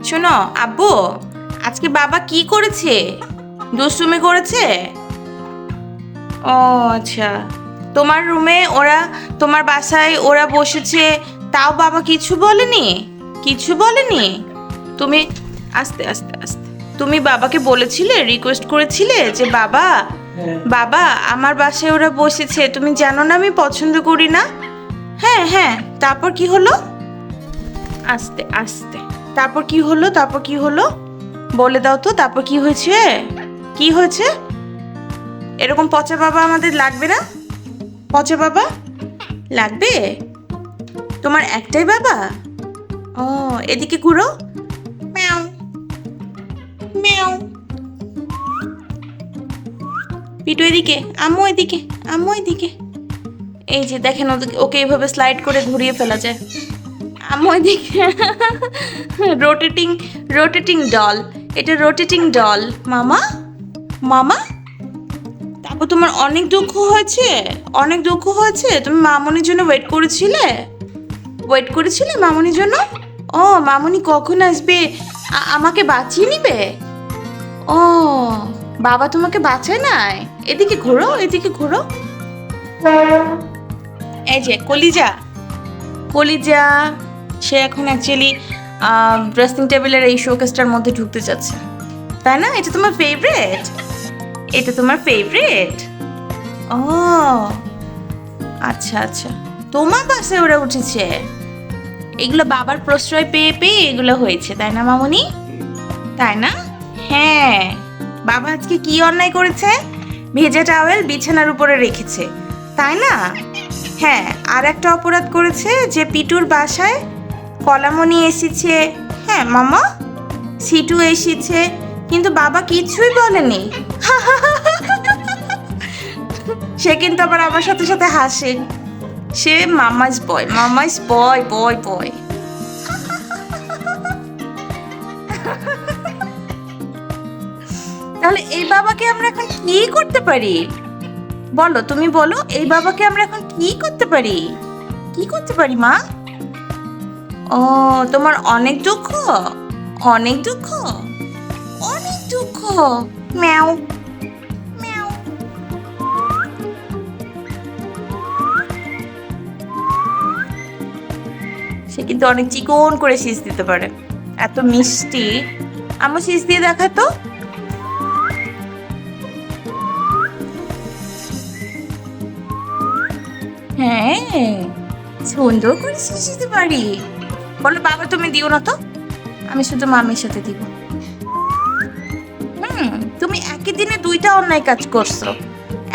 শোনো আব্বু, আজকে বাবা কি করেছে? দুষ্টুমি করেছে? ও আচ্ছা, তোমার রুমে ওরা, তোমার বাসায় ওরা বসেছে, তাও বাবা কিছু বলেনি? কিছু বলেনি? তুমি আস্তে আস্তে আস্তে, তুমি বাবাকে বলেছিলে, রিকোয়েস্ট করেছিলে যে বাবা বাবা আমার বাসায় ওরা বসেছে, তুমি জানো না আমি পছন্দ করি না? হ্যাঁ হ্যাঁ, তারপর কি হলো? আস্তে আস্তে, তারপর কি হলো? তারপর কি হলো বলে দাও তো, তারপর কি হয়েছে? কি হয়েছে? এরকম পচা বাবা আমাদের লাগবে না। পচা বাবা লাগবে? তোমার একটাই বাবা? ও, এদিকে ঘুরো। ম্যাও ম্যাও। পিটু এদিকে, আম্মু এদিকে, আম্মু এদিকে। এই যে দেখেন, ওকে এইভাবে স্লাইড করে ঘুরিয়ে ফেলা যায়। আম্মু এদিকে। রোটেটিং, রোটেটিং ডল, এটা রোটেটিং ডল। মামা মামা, তারপর তোমার অনেক দুঃখ হয়েছে? অনেক দুঃখ হয়েছে? তুমি মামনির জন্য ওয়েট করেছিলে? ওয়েট করেছিলে মামনির জন্য? ও, মামনি কখন আসবে? আমাকে বাঁচিয়ে নিবে? ও, বাবা তোমাকে বাঁচায় নাই? এদিকে ঘোরো, এদিকে ঘোরো। এই যে কলিজা, কলিজা সে এখন অ্যাকচুয়ালি ড্রেসিং টেবিলের এই শোকেসটার মধ্যে ঢুকতে যাচ্ছে, তাই না? এটা তোমার ফেভারিট? এটা তোমার ফেভারিট? ও আচ্ছা আচ্ছা, তোমার বাসায় ওরা উঠেছে। এগুলো বাবার প্রশ্রয় পেয়ে পেয়ে এগুলো হয়েছে, তাই না মামুনি? তাই না? হ্যাঁ, বাবা আজকে কি অন্যায় করেছে? ভেজা টাওয়েল বিছানার উপরে রেখেছে, তাই না? হ্যাঁ, আর একটা অপরাধ করেছে যে পিটুর বাসায় কলামণি এসেছে, হ্যাঁ মামা, সিটু এসেছে, কিন্তু বাবা কিছুই বলেনি। সে কিন্তু আবার আমার সাথে সাথে হাসে। সে মামাস বয়, মামাস বয়, বয় বয়। তাহলে এই বাবাকে আমরা এখন কি করতে পারি? বলো, তুমি বলো, এই বাবাকে আমরা এখন কি করতে পারি? কি করতে পারি মা? ও, তোমার অনেক দুঃখ, অনেক দুঃখ, অনেক দুঃখ। ম্যাও ম্যাও। সে কিন্তু অনেক চিকন করে শীষ দিতে পারে, এত মিষ্টি। আমার শীষ দিয়ে দেখা তো। হ্যাঁ, সুন্দর করে শীষ দিতে পারি। বলো বাবা তুমি দিও না তো, আমি শুধু মামির সাথে দিব। তুমি একই দিনে দুইটা অন্যায় কাজ করছো,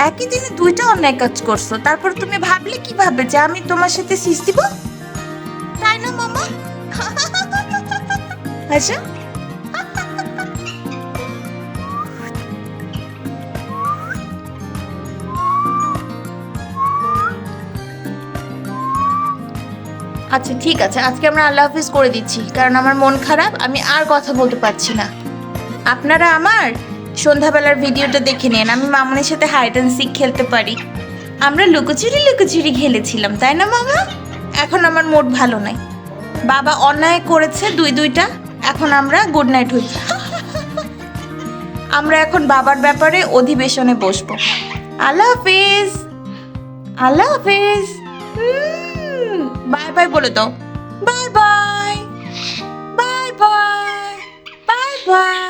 একই দিনে দুইটা অন্যায় কাজ করছো, তারপর তুমি ভাবলে কিভাবে যে আমি তোমার সাথে শীষ দিব? তাই না মামা? আচ্ছা, আচ্ছা ঠিক আছে, আজকে আমরা আল্লাহ হাফিজ করে দিচ্ছি, কারণ আমার মন খারাপ, আমি আর কথা বলতে পারছি না। আপনারা আমার সন্ধ্যাবেলার ভিডিওটা দেখে নিন, আমি মামুনির সাথে হাইড অ্যান্ড সিক খেলতে পারি। আমরা লুকোচুরি লুকোচুরি খেলেছিলাম, তাই না মামা? এখন আমার মুড ভালো নাই, বাবা অন্যায় করেছে দুইটা, এখন আমরা গুড নাইট হইছি। আমরা এখন বাবার ব্যাপারে অধিবেশনে বসবো। আল্লাহ হাফিজ, আল্লাহ হাফিজ। বাই বাই বলে দাও। Bye bye, bye bye, bye bye.